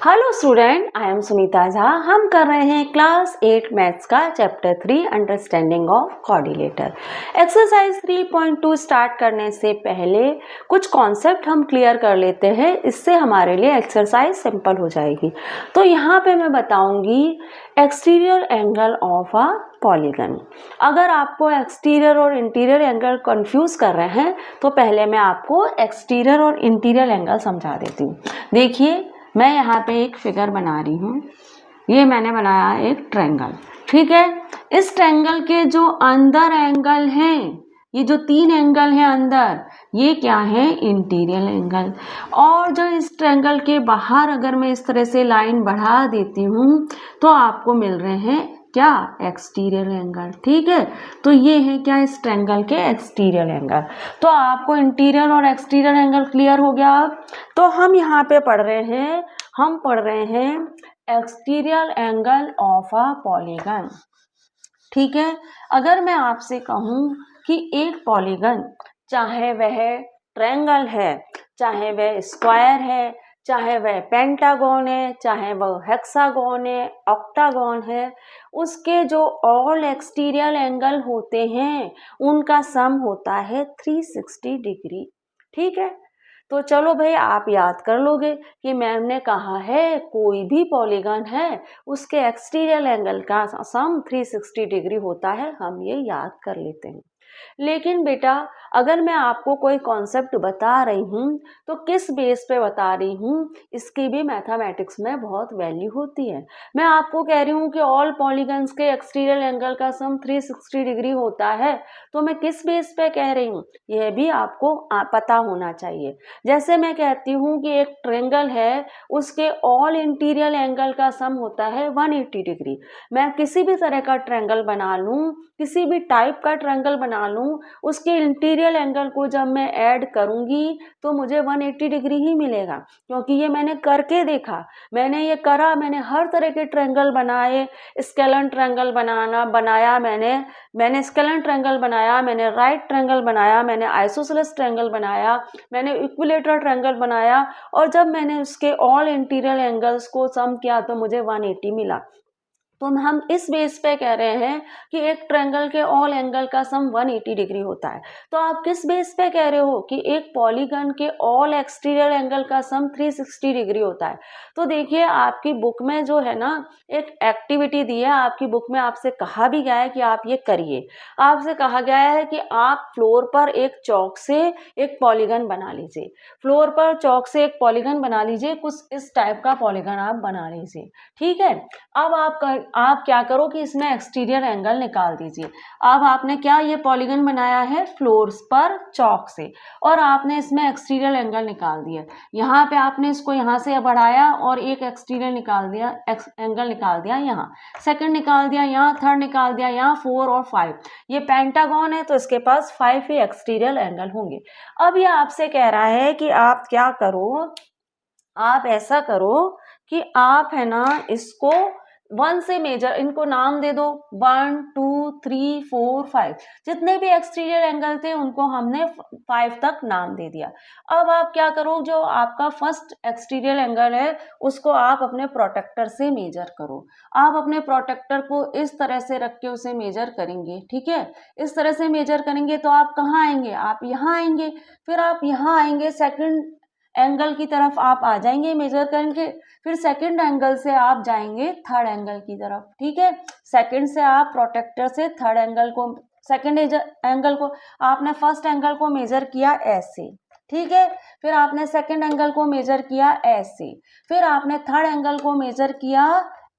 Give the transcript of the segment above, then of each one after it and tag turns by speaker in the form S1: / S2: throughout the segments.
S1: Hello student, I am Sunita Jha. हम कर रहे हैं क्लास 8 मैथ्स का chapter 3 understanding of coordinator. Exercise 3.2 start करने से पहले कुछ कॉन्सेप्ट हम क्लियर कर लेते हैं, इससे हमारे लिए एक्सरसाइज सिंपल हो जाएगी। तो यहाँ पे मैं बताऊंगी exterior angle of a polygon. अगर आपको एक्सटीरियर और इंटीरियर एंगल कंफ्यूज कर रहे हैं तो पहले मैं आपको एक्सटीरियर और इंटीरियर एंगल समझा देती हूँ। देखिए, मैं यहाँ पे एक फिगर बना रही हूँ। ये मैंने बनाया एक ट्रायंगल, ठीक है। इस ट्रायंगल के जो अंदर एंगल हैं, ये जो 3 एंगल हैं अंदर, ये क्या है? Interior angle. और जो इस ट्रायंगल के बाहर अगर मैं इस तरह से लाइन बढ़ा देती हूँ तो आपको मिल रहे हैं क्या? एक्सटीरियर एंगल, ठीक है। तो ये है क्या? इस ट्रायंगल के एक्सटीरियर एंगल। तो आपको इंटीरियर और एक्सटीरियर एंगल क्लियर हो गया। तो हम यहाँ पे पढ़ रहे हैं exterior angle of a polygon, ठीक है। अगर मैं आपसे कहूँ कि एक पॉलीगन, चाहे वह ट्रायंगल है, चाहे वह स्क्वायर है, चाहे वह पेंटागन है, चाहे वह हेक्सागन है, ऑक्टागन है, उसके जो ऑल एक्सटीरियर एंगल होते हैं उनका सम होता है 360 डिग्री, ठीक है। तो चलो भाई, आप याद कर लोगे कि मैम ने कहा है कोई भी पॉलीगन है उसके एक्सटीरियर एंगल का सम 360 डिग्री होता है, हम ये याद कर लेते हैं। लेकिन बेटा, अगर मैं आपको कोई कॉन्सेप्ट बता रही हूँ तो किस बेस पे बता रही हूँ, इसकी भी मैथमेटिक्स में बहुत वैल्यू होती है। मैं आपको कह रही हूँ कि ऑल पॉलीगन्स के एक्सटीरियर एंगल का सम 360 डिग्री होता है, तो मैं किस बेस पे कह रही हूँ यह भी आपको पता होना चाहिए। जैसे मैं कहती हूँ कि एक ट्रायंगल है, उसके ऑल इंटीरियर एंगल का सम होता है 180 डिग्री। मैं किसी भी तरह का ट्रायंगल बना लूँ, किसी भी टाइप का ट्रायंगल बना लूँ, उसके इंटीरियर एंगल को जब मैं ऐड करूंगी तो मुझे 180 डिग्री ही मिलेगा, क्योंकि ये मैंने करके देखा। मैंने ये करा, मैंने हर तरह के ट्रायंगल बनाए। स्केलन ट्रायंगल बनाया मैंने स्केलन ट्रायंगल बनाया, मैंने राइट ट्रायंगल बनाया, मैंने आइसोसेलेस ट्रायंगल बनाया, मैंने इक्विलेटरल ट्रायंगल बनाया, और जब मैंने उसके ऑल इंटीरियर एंगल्स को सम किया तो मुझे 180 मिला। तो हम इस बेस पे कह रहे हैं कि एक ट्रायंगल के ऑल एंगल का सम 180 डिग्री होता है। तो आप किस बेस पे कह रहे हो कि एक पॉलीगन के ऑल एक्सटीरियर एंगल का सम 360 डिग्री होता है? तो देखिए, आपकी बुक में जो है ना, एक एक्टिविटी दी है आपकी बुक में, आपसे कहा भी गया है कि आप ये करिए। आपसे कहा गया है कि आप फ्लोर पर एक चौक से एक पॉलीगन बना लीजिए। फ्लोर पर चौक से एक पॉलीगन बना लीजिए, कुछ इस टाइप का पॉलीगन आप बना लीजिए, ठीक है। अब आप क्या करो कि इसमें एक्सटीरियर एंगल निकाल दीजिए। अब आपने क्या ये पॉलीगन बनाया है फ्लोर्स पर चौक से, और आपने इसमें एक्सटीरियर एंगल निकाल दिया। यहाँ पे आपने इसको यहाँ से बढ़ाया और एक एक्सटीरियर निकाल दिया, एंगल निकाल दिया, यहाँ सेकंड निकाल दिया, यहाँ थर्ड निकाल दिया, यहाँ 4 और 5। ये पेंटागन है तो इसके पास 5 ही एक्सटीरियर एंगल होंगे। अब ये आपसे कह रहा है कि आप क्या करो, आप ऐसा करो कि आप है ना इसको 1 से मेजर, इनको नाम दे दो 1 2 3 4 5। जितने भी एक्सटीरियर एंगल थे उनको हमने 5 तक नाम दे दिया। अब आप क्या करो, जो आपका फर्स्ट एक्सटीरियर एंगल है उसको आप अपने प्रोटेक्टर से मेजर करो। आप अपने प्रोटेक्टर को इस तरह से रख के उसे मेजर करेंगे, ठीक है। इस तरह से मेजर करेंगे तो आप कहाँ आएंगे? आप यहाँ आएंगे। फिर आप यहाँ आएंगे, सेकंड एंगल की तरफ आप आ जाएंगे मेजर करके। फिर सेकंड एंगल से आप जाएंगे थर्ड एंगल की तरफ, ठीक है। सेकंड से आप प्रोटेक्टर से थर्ड एंगल को, सेकंड एंगल को आपने फर्स्ट एंगल को मेजर किया ऐसे, ठीक है। फिर आपने सेकंड एंगल को मेजर किया ऐसे, फिर आपने थर्ड एंगल को मेजर किया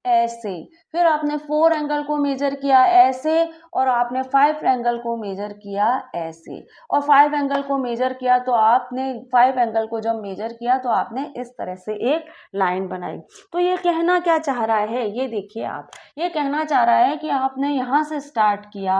S1: ऐसे, फिर आपने 4 एंगल को मेजर किया ऐसे, और आपने 5 एंगल को मेजर किया ऐसे। और 5 एंगल को मेजर किया तो आपने 5 एंगल को जब मेजर किया तो आपने इस तरह से एक लाइन बनाई। तो ये कहना क्या चाह रहा है, ये देखिए, आप ये कहना चाह रहा है कि आपने यहाँ से स्टार्ट किया,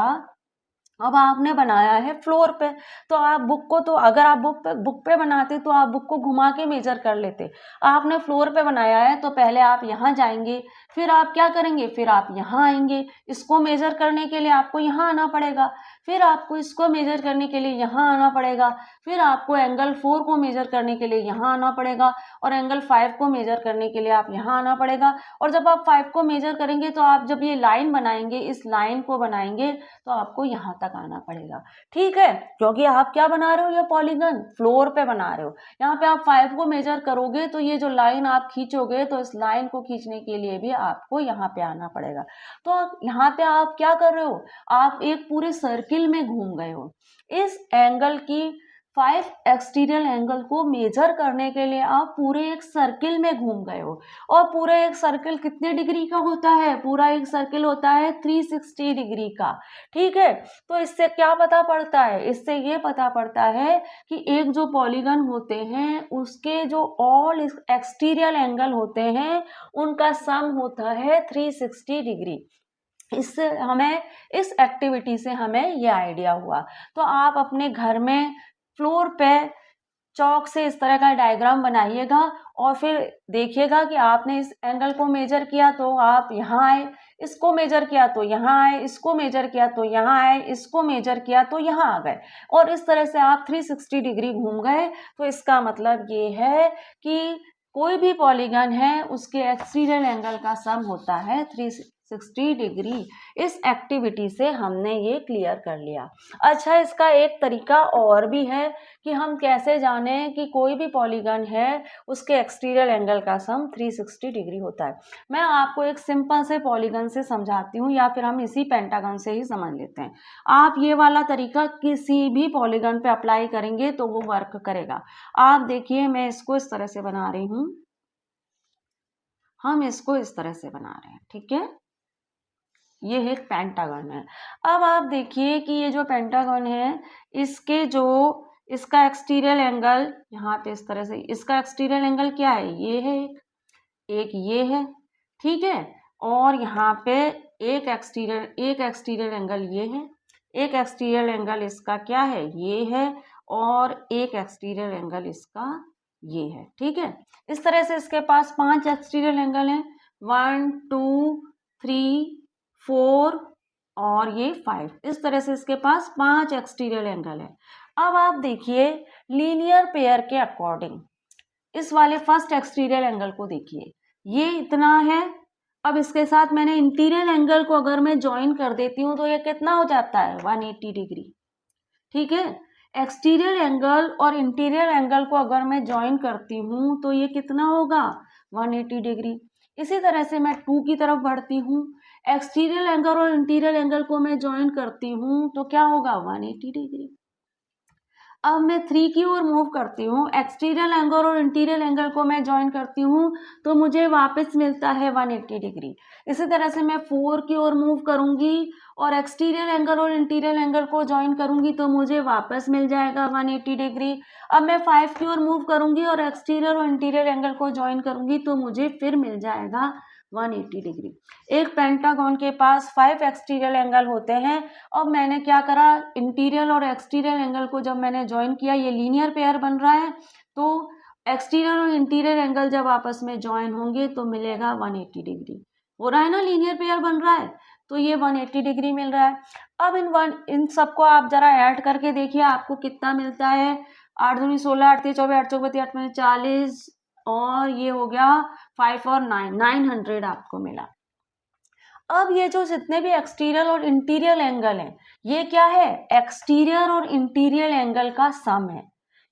S1: अब आपने बनाया है फ्लोर पे, तो आप बुक को, तो अगर आप बुक पे बनाते तो आप बुक को घुमा के मेजर कर लेते। आपने फ्लोर पे बनाया है तो पहले आप यहाँ जाएंगे, फिर आप क्या करेंगे, फिर आप यहाँ आएंगे। इसको मेजर करने के लिए आपको यहाँ आना पड़ेगा, फिर आपको इसको मेजर करने के लिए यहाँ आना पड़ेगा, फिर आपको एंगल 4 को मेजर करने के लिए यहाँ आना पड़ेगा, और एंगल 5 को मेजर करने के लिए आप यहाँ आना पड़ेगा। और जब आप 5 को मेजर करेंगे तो आप जब ये लाइन बनाएंगे, इस लाइन को बनाएंगे, तो आपको यहाँ तक आना पड़ेगा। ठीक है, क्योंकि आप क्या बना रहे हो, ये पॉलीगन फ्लोर पे बना रहे हो। यहाँ पे आप 5 को मेजर करोगे तो ये जो लाइन आप खींचोगे, तो इस लाइन को खींचने के लिए भी आपको यहाँ पे आना पड़ेगा। तो यहाँ पे आप क्या कर रहे हो, आप एक पूरे सर्किल में घूम गए हो। इस एंगल की 5 एक्सटीरियर एंगल को मेजर करने के लिए आप पूरे एक सर्किल में घूम गए हो। और पूरा एक सर्किल कितने डिग्री का होता है, पूरा एक सर्किल होता है 360 डिग्री का। ठीक है, तो इससे क्या पता पड़ता है, इससे ये पता पड़ता है कि एक जो पॉलीगन होते हैं उसके जो ऑल एक्सटीरियर एंगल होते हैं उनका सम होता है 360 डिग्री। इससे हमें, इस एक्टिविटी से हमें ये आइडिया हुआ। तो आप अपने घर में फ्लोर पे चौक से इस तरह का डायग्राम बनाइएगा, और फिर देखिएगा कि आपने इस एंगल को मेजर किया तो आप यहाँ आए, इसको मेजर किया तो यहाँ आए, इसको मेजर किया तो यहाँ आए, इसको मेजर किया तो यहाँ आ गए, और इस तरह से आप 360 डिग्री घूम गए। तो इसका मतलब ये है कि कोई भी पॉलीगन है उसके एक्सटीरियर एंगल का सम होता है 360 डिग्री। इस एक्टिविटी से हमने ये क्लियर कर लिया। अच्छा, इसका एक तरीका और भी है कि हम कैसे जानें कि कोई भी पॉलीगन है उसके एक्सटीरियर एंगल का सम 360 डिग्री होता है। मैं आपको एक सिंपल से पॉलीगन से समझाती हूँ, या फिर हम इसी पेंटागन से ही समझ लेते हैं। आप ये वाला तरीका किसी भी पॉलीगन पे अप्लाई करेंगे तो वो वर्क करेगा। आप देखिए, मैं इसको इस तरह से बना रही हूँ, हम इसको इस तरह से बना रहे हैं। ठीक है, ये एक पेंटागन है। अब आप देखिए कि ये जो पेंटागन है, इसके जो, इसका एक्सटीरियर एंगल यहाँ पे इस तरह से, इसका एक्सटीरियर एंगल क्या है, ये है एक ये है। ठीक है, और यहाँ पे एक एक्सटीरियर एंगल ये है, एक एक्सटीरियर एंगल इसका क्या है, ये है, और एक एक्सटीरियर एंगल इसका ये है। ठीक है, इस तरह से इसके पास 5 एक्सटीरियर एंगल हैं, 1 2 3 4 और ये 5। इस तरह से इसके पास 5 एक्सटीरियर एंगल है। अब आप देखिए लीनियर पेयर के अकॉर्डिंग इस वाले फर्स्ट एक्सटीरियर एंगल को देखिए, ये इतना है। अब इसके साथ मैंने इंटीरियर एंगल को अगर मैं ज्वाइन कर देती हूँ तो ये कितना हो जाता है, 180 डिग्री। ठीक है, एक्सटीरियर एंगल और इंटीरियर एंगल को अगर मैं ज्वाइन करती हूँ तो ये कितना होगा, 180 डिग्री। इसी तरह से मैं 2 की तरफ बढ़ती हूँ, एक्सटीरियर एंगल और इंटीरियर एंगल को मैं ज्वाइन करती हूँ तो क्या होगा, 180 डिग्री। अब मैं 3 की ओर मूव करती हूँ, एक्सटीरियर एंगल और इंटीरियर एंगल को मैं ज्वाइन करती हूँ तो मुझे वापस मिलता है 180 डिग्री। इसी तरह से मैं 4 की ओर मूव करूँगी और एक्सटीरियर एंगल और इंटीरियर एंगल को ज्वाइन करूँगी तो मुझे वापस मिल जाएगा 180 डिग्री। अब मैं 5 की ओर मूव करूँगी और एक्सटीरियर और इंटीरियर एंगल को ज्वाइन करूँगी तो मुझे फिर मिल जाएगा 180 डिग्री। एक पेंटागन के पास 5 एक्सटीरियर एंगल होते हैं। अब मैंने क्या करा, इंटीरियर और एक्सटीरियर एंगल को जब मैंने ज्वाइन किया, ये लीनियर पेयर बन रहा है, तो एक्सटीरियर और इंटीरियर एंगल जब आपस में ज्वाइन होंगे तो मिलेगा 180 डिग्री। हो रहा है ना, लीनियर पेयर बन रहा है तो ये 180 डिग्री मिल रहा है। अब इन सबको आप जरा ऐड करके देखिए आपको कितना मिलता है। 8 दूनी 16, 8 तीन 24, 8 चौक 32, 8 में 40, और ये हो गया 5 और 900 आपको मिला। अब ये जो जितने भी एक्सटीरियर और इंटीरियर एंगल हैं, ये क्या है, एक्सटीरियर और इंटीरियर एंगल का सम है।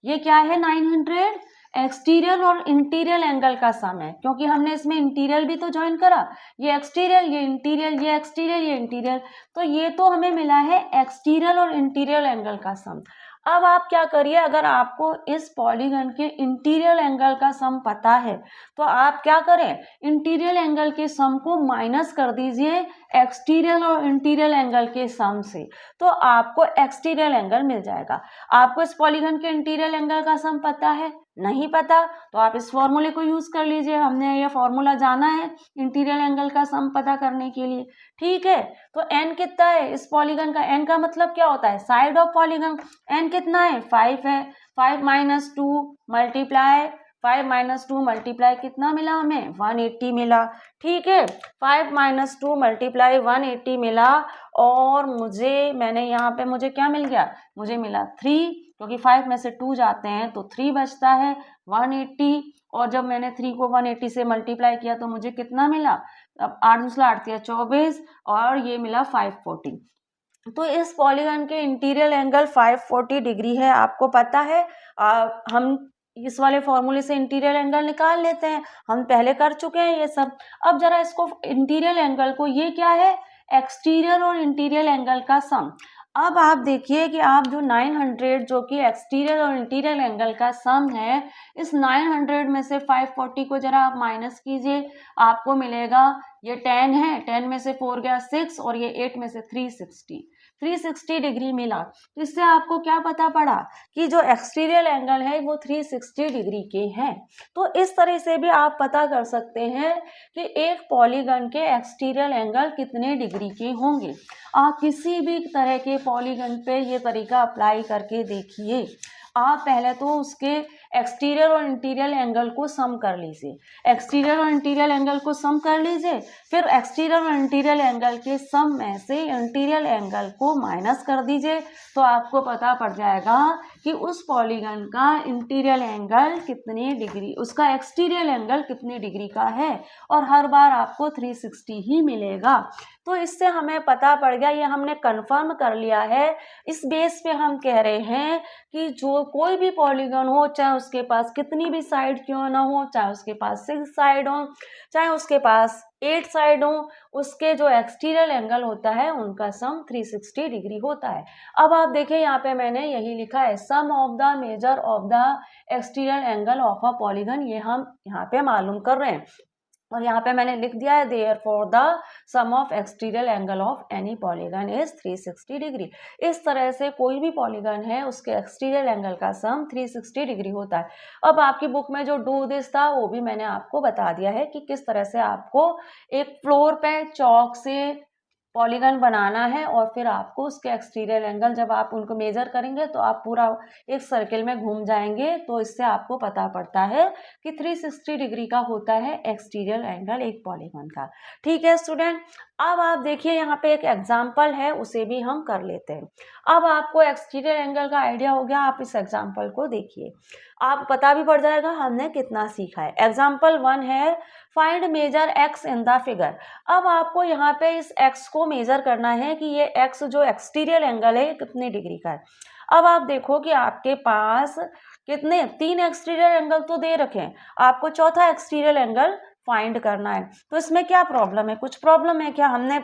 S1: ये क्या है, 900 एक्सटीरियर और इंटीरियर एंगल का सम है, क्योंकि हमने इसमें इंटीरियर भी तो ज्वाइन करा। ये एक्सटीरियर, ये इंटीरियर, ये एक्सटीरियर, ये इंटीरियर, तो ये तो हमें मिला है एक्सटीरियर और इंटीरियर एंगल का सम। अब आप क्या करिए, अगर आपको इस पॉलीगन के इंटीरियर एंगल का सम पता है तो आप क्या करें, इंटीरियर एंगल के सम को माइनस कर दीजिए एक्सटीरियर और इंटीरियर एंगल के सम से, तो आपको एक्सटीरियर एंगल मिल जाएगा। आपको इस पॉलीगन के इंटीरियर एंगल का सम पता है, नहीं पता तो आप इस फॉर्मूले को यूज कर लीजिए, हमने ये फॉर्मूला जाना है इंटीरियर एंगल का सम पता करने के लिए। ठीक है, तो n कितना है इस पॉलीगन का, n का मतलब क्या होता है साइड ऑफ पॉलीगन, n कितना है 5 है, 5 माइनस 2 मल्टीप्लाई 5 माइनस 2 मल्टीप्लाई कितना मिला हमें 180 मिला। ठीक है, 5 माइनस 2 मल्टीप्लाई 180 मिला और मैंने यहाँ पे मुझे क्या मिल गया, मुझे मिला 3, क्योंकि 5 में से 2 जाते हैं तो 3 बचता है 180, और जब मैंने 3 को 180 से मल्टीप्लाई किया तो मुझे कितना मिला, अब 8 दूसरा 8 24 और ये मिला 540। तो इस पॉलीगन के इंटीरियर एंगल 540 डिग्री है, आपको पता है। हम इस वाले फॉर्मूले से इंटीरियर एंगल निकाल लेते हैं, हम पहले कर चुके हैं ये सब। अब जरा इसको इंटीरियर एंगल को, ये क्या है एक्सटीरियर और इंटीरियर एंगल का सम। अब आप देखिए कि आप जो 900 जो कि एक्सटीरियर और इंटीरियर एंगल का सम है, इस 900 में से 540 को जरा आप माइनस कीजिए, आपको मिलेगा ये 10 है, 10 में से 4 गया 6 और ये 8 में से 360 डिग्री मिला। तो इससे आपको क्या पता पड़ा कि जो एक्सटीरियर एंगल है वो 360 डिग्री के हैं। तो इस तरह से भी आप पता कर सकते हैं कि एक पॉलीगन के एक्सटीरियर एंगल कितने डिग्री के होंगे। आप किसी भी तरह के पॉलीगन पे ये तरीका अप्लाई करके देखिए। आप पहले तो उसके एक्सटीरियर और इंटीरियर एंगल को सम कर लीजिए, एक्सटीरियर और इंटीरियर एंगल को सम कर लीजिए, फिर एक्सटीरियर और इंटीरियर एंगल के सम में से इंटीरियर एंगल को माइनस कर दीजिए, तो आपको पता पड़ जाएगा कि उस पॉलीगन का इंटीरियर एंगल कितने डिग्री, उसका एक्सटीरियर एंगल कितने डिग्री का है, और हर बार आपको 360 ही मिलेगा। तो इससे हमें पता पड़ गया, ये हमने कंफर्म कर लिया है। इस बेस पे हम कह रहे हैं कि जो कोई भी पॉलीगन हो, चाहे उसके पास कितनी भी साइड क्यों ना हो, चाहे उसके पास 6 साइड हो, चाहे उसके पास 8 साइड हो, उसके जो एक्सटीरियर एंगल होता है उनका सम 360 डिग्री होता है। अब आप देखें यहाँ पे मैंने यही लिखा है, sum of the measure of the exterior angle of a polygon, ये हम यहाँ पे मालूम कर रहे हैं। और यहाँ पे मैंने लिख दिया है therefore the sum of exterior angle of any polygon is 360 degree. इस तरह से कोई भी पॉलीगन है उसके एक्सटीरियर एंगल का सम 360 डिग्री होता है। अब आपकी बुक में जो डू दिस था वो भी मैंने आपको बता दिया है कि किस तरह से आपको एक फ्लोर पे चौक से पॉलीगन बनाना है, और फिर आपको उसके एक्सटीरियर एंगल जब आप उनको मेजर करेंगे तो आप पूरा एक सर्किल में घूम जाएंगे। तो इससे आपको पता पड़ता है कि 360 डिग्री का होता है एक्सटीरियर एंगल एक पॉलीगन का। ठीक है स्टूडेंट, अब आप देखिए यहाँ पे एक एग्जाम्पल है, उसे भी हम कर लेते हैं। अब आपको एक्सटीरियर एंगल का आइडिया हो गया, आप इस एग्जाम्पल को देखिए, आप पता भी पड़ जाएगा हमने कितना सीखा है। एग्जाम्पल 1 है, find measure x in the figure. अब आपको यहाँ पे इस एक्स को मेजर करना है कि ये एक्स जो एक्सटीरियर एंगल है कितने डिग्री का है। अब आप देखो कि आपके पास कितने 3 एक्सटीरियर एंगल तो दे रखे हैं, आपको चौथा एक्सटीरियर एंगल फाइंड करना है। तो इसमें क्या प्रॉब्लम है, कुछ प्रॉब्लम है क्या? हमने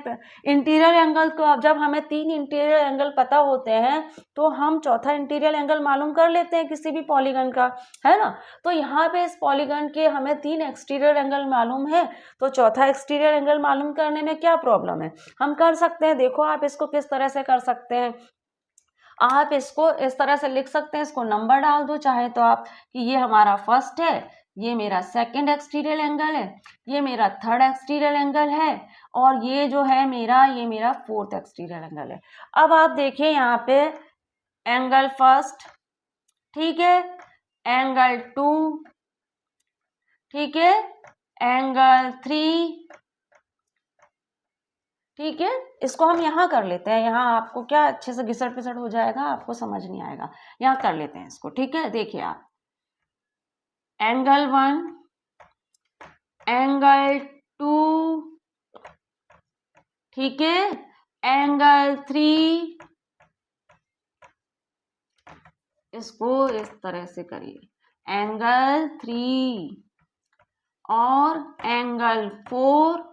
S1: इंटीरियर एंगल को, अब जब हमें 3 इंटीरियर एंगल पता होते हैं तो हम चौथा इंटीरियर एंगल मालूम कर लेते हैं किसी भी पॉलीगन का, है ना। तो यहाँ पे इस पॉलीगन के हमें 3 एक्सटीरियर एंगल मालूम है, तो चौथा एक्सटीरियर एंगल मालूम करने में क्या प्रॉब्लम है, हम कर सकते हैं। देखो आप इसको किस तरह से कर सकते हैं, आप इसको इस तरह से लिख सकते हैं, इसको नंबर डाल दो चाहे तो आप, कि ये हमारा फर्स्ट है, ये मेरा सेकंड एक्सटीरियर एंगल है, ये मेरा थर्ड एक्सटीरियर एंगल है, और ये जो है मेरा, ये मेरा फोर्थ एक्सटीरियर एंगल है। अब आप देखिए यहाँ पे एंगल फर्स्ट, ठीक है, एंगल 2, ठीक है, एंगल 3, ठीक है। इसको हम यहाँ कर लेते हैं, यहाँ आपको क्या अच्छे से घिसट पिसट हो जाएगा, आपको समझ नहीं आएगा, यहाँ कर लेते हैं इसको, ठीक है। देखिए आप एंगल 1, एंगल 2, ठीक है, एंगल 3, इसको इस तरह से करिए, एंगल 3 और एंगल 4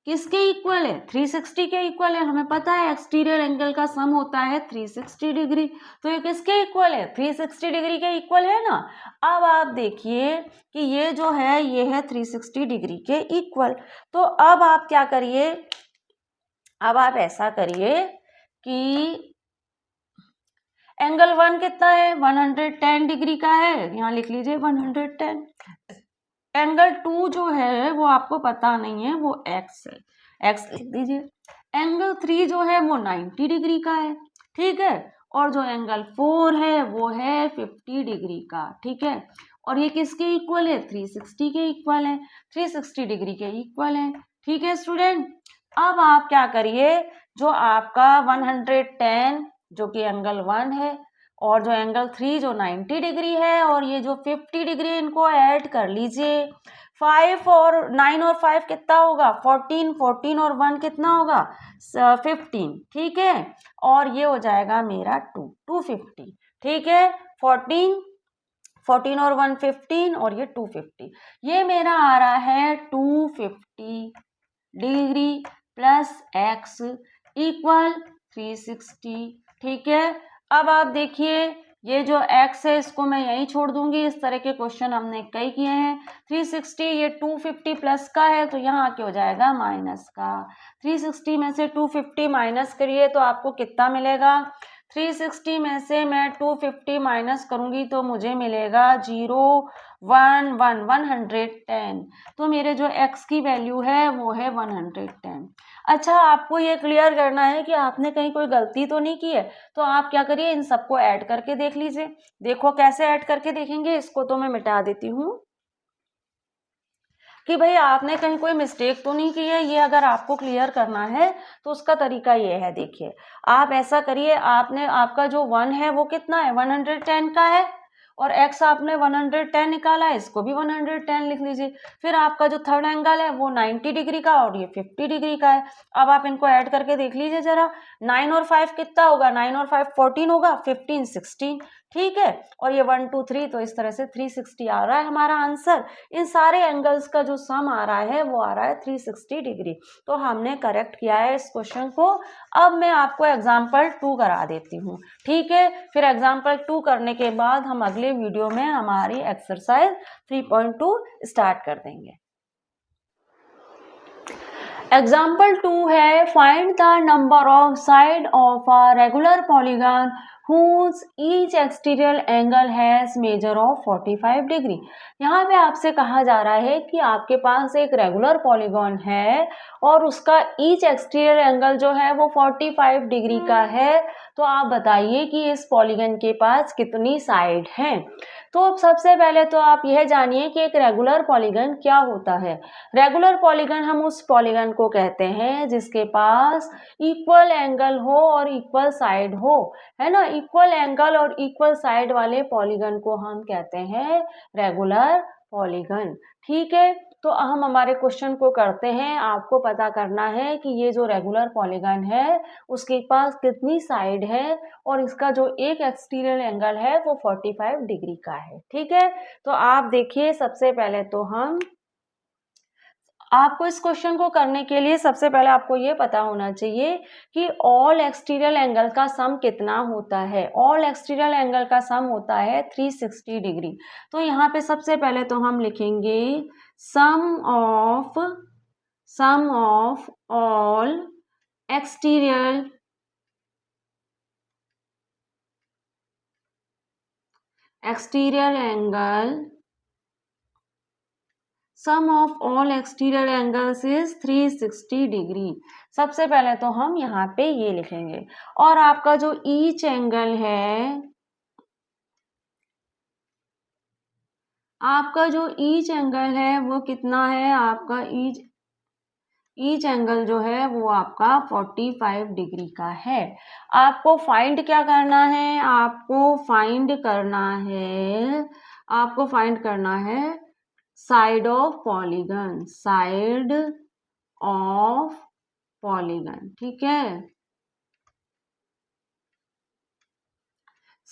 S1: किसके इक्वल है, 360 के इक्वल है। हमें पता है एक्सटीरियर एंगल का सम होता है 360 डिग्री, तो ये किसके इक्वल है, 360 डिग्री के इक्वल है ना। अब आप देखिए कि ये जो है ये है 360 डिग्री के इक्वल। तो अब आप क्या करिए, अब आप ऐसा करिए कि एंगल 1 कितना है, 110 डिग्री का है, यहाँ लिख लीजिए 110। एंगल 2 जो है वो आपको पता नहीं है, वो x है, x लिख दीजिए। एंगल 3 जो है वो 90 डिग्री का है, ठीक है। और जो एंगल 4 है वो है 50 डिग्री का, ठीक है। और ये किसके इक्वल है, 360 के इक्वल है, 360 डिग्री के इक्वल है, ठीक है स्टूडेंट। अब आप क्या करिए, जो आपका 110 जो कि एंगल 1 है, और जो एंगल 3 जो 90 डिग्री है, और ये जो 50 डिग्री, इनको ऐड कर लीजिए। 5 और 9 और 5 कितना होगा, 14, 14 और 1 कितना होगा, 15, ठीक है। और ये हो जाएगा मेरा 250, ठीक है। 14 और 1 15 और ये 250, ये मेरा आ रहा है 250 डिग्री प्लस x इक्वल 360, ठीक है। अब आप देखिए, ये जो x है इसको मैं यहीं छोड़ दूंगी, इस तरह के क्वेश्चन हमने कई किए हैं। 360 ये 250 प्लस का है तो यहाँ आके हो जाएगा माइनस का। 360 में से 250 माइनस करिए तो आपको कितना मिलेगा, 360 में से मैं 250 माइनस करूंगी तो मुझे मिलेगा 0 1 1 110। तो मेरे जो x की वैल्यू है वो है 110। अच्छा, आपको ये क्लियर करना है कि आपने कहीं कोई गलती तो नहीं की है, तो आप क्या करिए, इन सबको ऐड करके देख लीजिए। देखो कैसे ऐड करके देखेंगे, इसको तो मैं मिटा देती हूँ कि भाई आपने कहीं कोई मिस्टेक तो नहीं की है। ये अगर आपको क्लियर करना है तो उसका तरीका ये है, देखिए आप ऐसा करिए, आपने आपका जो 1 है वो कितना है, 110 का है, और x आपने 110 निकाला है, इसको भी 110 लिख लीजिए। फिर आपका जो थर्ड एंगल है वो 90 डिग्री का और ये 50 डिग्री का है। अब आप इनको ऐड करके देख लीजिए जरा, 9 और 5 कितना होगा, 9 और 5 14 होगा, 15 16, ठीक है। और ये 1 2 3, तो इस तरह से 360 आ रहा है हमारा आंसर। इन सारे एंगल्स का जो सम आ रहा है वो आ रहा है 360 डिग्री। तो हमने करेक्ट किया है इस क्वेश्चन को। अब मैं आपको एग्जाम्पल 2 करा देती हूँ, ठीक है। फिर एग्जाम्पल 2 करने के बाद हम अगले वीडियो में हमारी एक्सरसाइज 3.2 स्टार्ट कर देंगे। एग्जाम्पल 2 है, find the number of side of a regular polygon whose each exterior angle has measure of 45 degree. यहाँ पे आपसे कहा जा रहा है कि आपके पास एक रेगुलर पॉलीगॉन है और उसका ईच एक्सटीरियर एंगल जो है वो 45 डिग्री का है। तो आप बताइए कि इस पॉलीगन के पास कितनी साइड हैं। तो सबसे पहले तो आप यह जानिए कि एक रेगुलर पॉलीगन क्या होता है। रेगुलर पॉलीगन हम उस पॉलीगन को कहते हैं जिसके पास इक्वल एंगल हो और इक्वल साइड हो, है ना। इक्वल एंगल और इक्वल साइड वाले पॉलीगन को हम कहते हैं रेगुलर पॉलीगन, ठीक है। तो हम हमारे क्वेश्चन को करते हैं। आपको पता करना है कि ये जो रेगुलर पॉलीगन है उसके पास कितनी साइड है और इसका जो एक एक्सटीरियर एंगल है वो 45 डिग्री का है, ठीक है। तो आप देखिए, सबसे पहले तो हम आपको इस क्वेश्चन को करने के लिए सबसे पहले आपको ये पता होना चाहिए कि ऑल एक्सटीरियर एंगल का सम कितना होता है। ऑल एक्सटीरियर एंगल का सम होता है 360 डिग्री। तो यहाँ पे सबसे पहले तो हम लिखेंगे sum of all exterior angle, sum of all exterior angles is 360 degree. सबसे पहले तो हम यहाँ पे ये लिखेंगे। और आपका जो ईच एंगल है, आपका जो ईच एंगल है वो कितना है, आपका ईच एंगल जो है वो आपका 45 डिग्री का है। आपको फाइंड क्या करना है, आपको फाइंड करना है साइड ऑफ पॉलीगन, ठीक है।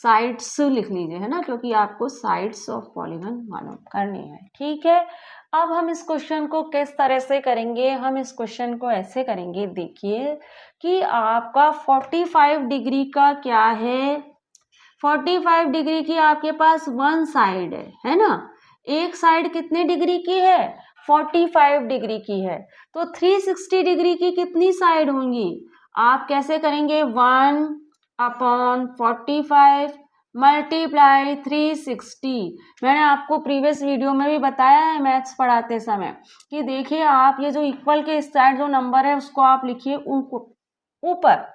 S1: साइड्स लिख लीजिए, है ना, क्योंकि आपको साइड्स ऑफ पॉलीगन मालूम करनी है, ठीक है। अब हम इस क्वेश्चन को किस तरह से करेंगे, हम इस क्वेश्चन को ऐसे करेंगे, देखिए कि आपका 45 डिग्री का क्या है, 45 डिग्री की आपके पास वन साइड है ना। एक साइड कितने डिग्री की है, 45 डिग्री की है। तो 360 डिग्री की कितनी साइड होंगी, आप कैसे करेंगे, 1 अपॉन 45 मल्टीप्लाई 360। मैंने आपको प्रीवियस वीडियो में भी बताया है मैथ्स पढ़ाते समय कि देखिए आप ये जो इक्वल के इस साइड जो नंबर है उसको आप लिखिए ऊपर,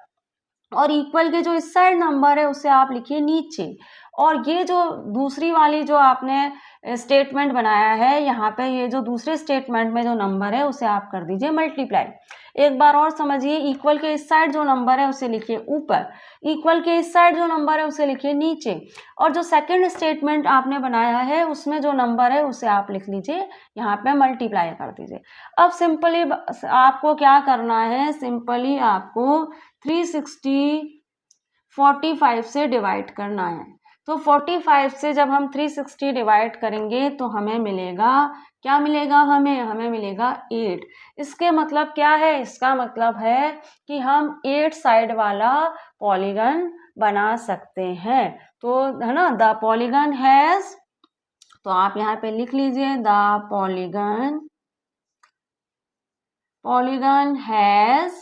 S1: और इक्वल के जो इस साइड नंबर है उसे आप लिखिए नीचे, और ये जो दूसरी वाली जो आपने स्टेटमेंट बनाया है यहाँ पे, ये जो दूसरे स्टेटमेंट में जो नंबर है उसे आप कर दीजिए मल्टीप्लाई। एक बार और समझिए, इक्वल के इस साइड जो नंबर है उसे लिखिए ऊपर, इक्वल के इस साइड जो नंबर है उसे लिखिए नीचे, और जो सेकंड स्टेटमेंट आपने बनाया है उसमें जो नंबर है उसे आप लिख लीजिए यहाँ पे मल्टीप्लाई कर दीजिए। अब सिंपली आपको क्या करना है, सिंपली आपको 360 45 से डिवाइड करना है। तो 45 से जब हम 360 डिवाइड करेंगे तो हमें मिलेगा, क्या मिलेगा हमें मिलेगा 8। इसके मतलब क्या है, इसका मतलब है कि हम 8 साइड वाला पॉलीगन बना सकते हैं। तो है ना, द पॉलीगन हैज, तो आप यहाँ पे लिख लीजिए द पॉलीगन हैज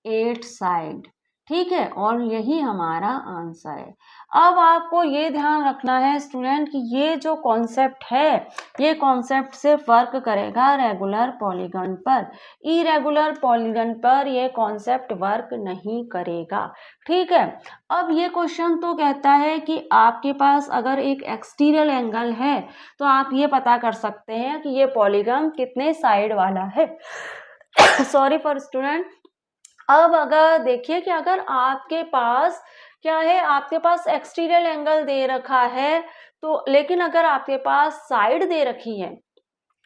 S1: 8 साइड। ठीक है, और यही हमारा आंसर है। अब आपको ये ध्यान रखना है स्टूडेंट कि ये जो कॉन्सेप्ट है ये कॉन्सेप्ट से वर्क करेगा रेगुलर पॉलीगन पर, इरेगुलर पॉलीगन पर ये कॉन्सेप्ट वर्क नहीं करेगा। ठीक है, अब ये क्वेश्चन तो कहता है कि आपके पास अगर एक एक्सटीरियर एंगल है तो आप ये पता कर सकते हैं कि ये पॉलीगन कितने साइड वाला है। Sorry for student. अब अगर देखिए कि अगर आपके पास क्या है, आपके पास एक्सटीरियर एंगल दे रखा है तो, लेकिन अगर आपके पास साइड दे रखी है,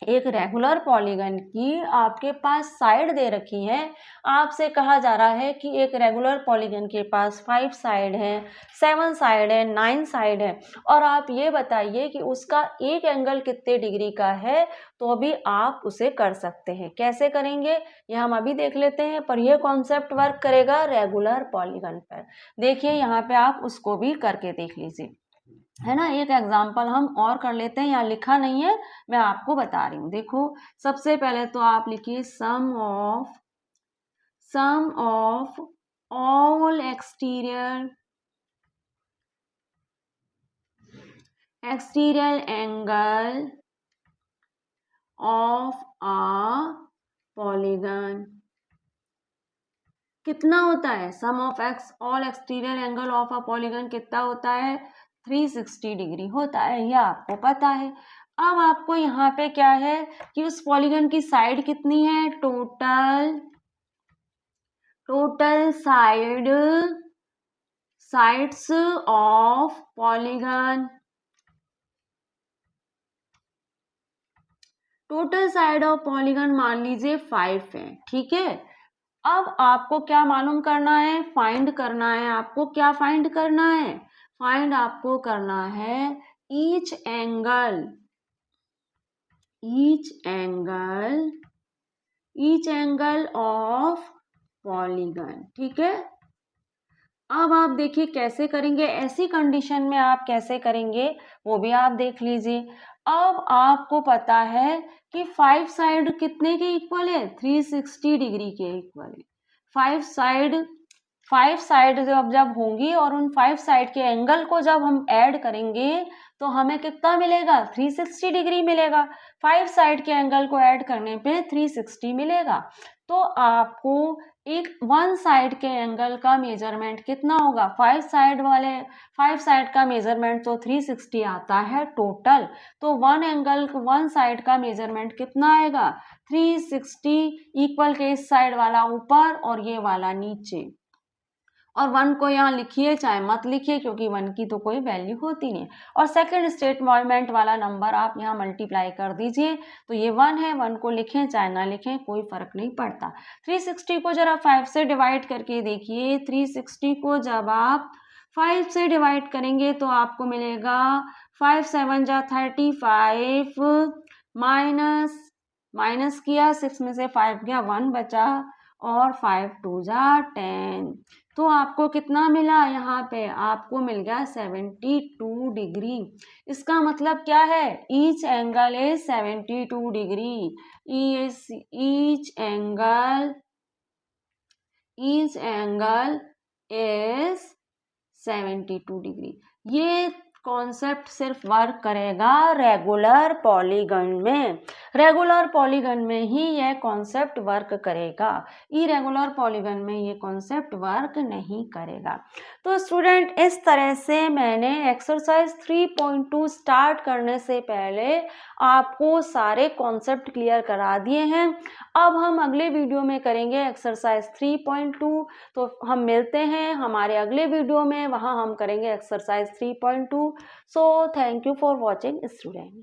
S1: एक रेगुलर पॉलीगन की आपके पास साइड दे रखी है, आपसे कहा जा रहा है कि एक रेगुलर पॉलीगन के पास 5 साइड है, 7 साइड है, 9 साइड है, और आप ये बताइए कि उसका एक एंगल कितने डिग्री का है, तो अभी आप उसे कर सकते हैं। कैसे करेंगे ये हम अभी देख लेते हैं, पर यह कॉन्सेप्ट वर्क करेगा रेगुलर पॉलीगन पर। देखिए यहाँ पे आप उसको भी करके देख लीजिए, है ना। एक एग्जाम्पल हम और कर लेते हैं, यहाँ लिखा नहीं है, मैं आपको बता रही हूँ। देखो सबसे पहले तो आप लिखिए sum of all exterior angle of a polygon कितना होता है, sum of all exterior angle of a polygon कितना होता है, 360 डिग्री होता है, यह आपको पता है। अब आपको यहाँ पे क्या है कि उस पॉलीगन की साइड कितनी है, total sides of polygon, total side of polygon मान लीजिए 5 है। ठीक है, अब आपको क्या मालूम करना है, फाइंड करना है। आपको क्या फाइंड करना है, फाइंड आपको करना है ईच एंगल ऑफ पॉलीगन। ठीक है, अब आप देखिए कैसे करेंगे, ऐसी कंडीशन में आप कैसे करेंगे वो भी आप देख लीजिए। अब आपको पता है कि 5 साइड कितने के इक्वल है, 360 डिग्री के इक्वल है। 5 साइड जब होंगी और उन 5 साइड के एंगल को जब हम ऐड करेंगे तो हमें कितना मिलेगा, 360 डिग्री मिलेगा। 5 साइड के एंगल को ऐड करने पे 360 मिलेगा। तो आपको एक 1 साइड के एंगल का मेजरमेंट कितना होगा, 5 साइड का मेजरमेंट तो 360 आता है टोटल, तो 1 साइड का मेजरमेंट कितना आएगा, 360, इक्वल के इस साइड वाला ऊपर और ये वाला नीचे, और 1 को यहाँ लिखिए चाहे मत लिखिए क्योंकि 1 की तो कोई वैल्यू होती नहीं, और सेकंड स्टेटमेंट वाला नंबर आप यहाँ मल्टीप्लाई कर दीजिए, तो ये 1 है, 1 को लिखें चाहे ना लिखें कोई फर्क नहीं पड़ता। 360 को जरा 5 से डिवाइड करके देखिए, 360 को जब आप 5 से डिवाइड करेंगे तो आपको मिलेगा 5 7 जा 35, माइनस किया, 6 में से 5 गया, 1 बचा, और 5 2 जा 10, तो आपको कितना मिला, यहाँ पे आपको मिल गया 72 डिग्री। इसका मतलब क्या है, each angle is 72 degree, each angle is 72 degree. ये कॉन्सेप्ट सिर्फ वर्क करेगा रेगुलर पॉलीगन में, रेगुलर पॉलीगन में ही यह कॉन्सेप्ट वर्क करेगा, इरेगुलर पॉलीगन में ये कॉन्सेप्ट वर्क नहीं करेगा। तो स्टूडेंट इस तरह से मैंने एक्सरसाइज 3.2 स्टार्ट करने से पहले आपको सारे कॉन्सेप्ट क्लियर करा दिए हैं। अब हम अगले वीडियो में करेंगे एक्सरसाइज 3.2। तो हम मिलते हैं हमारे अगले वीडियो में, वहाँ हम करेंगे exercise 3.2। So thank you for watching, student.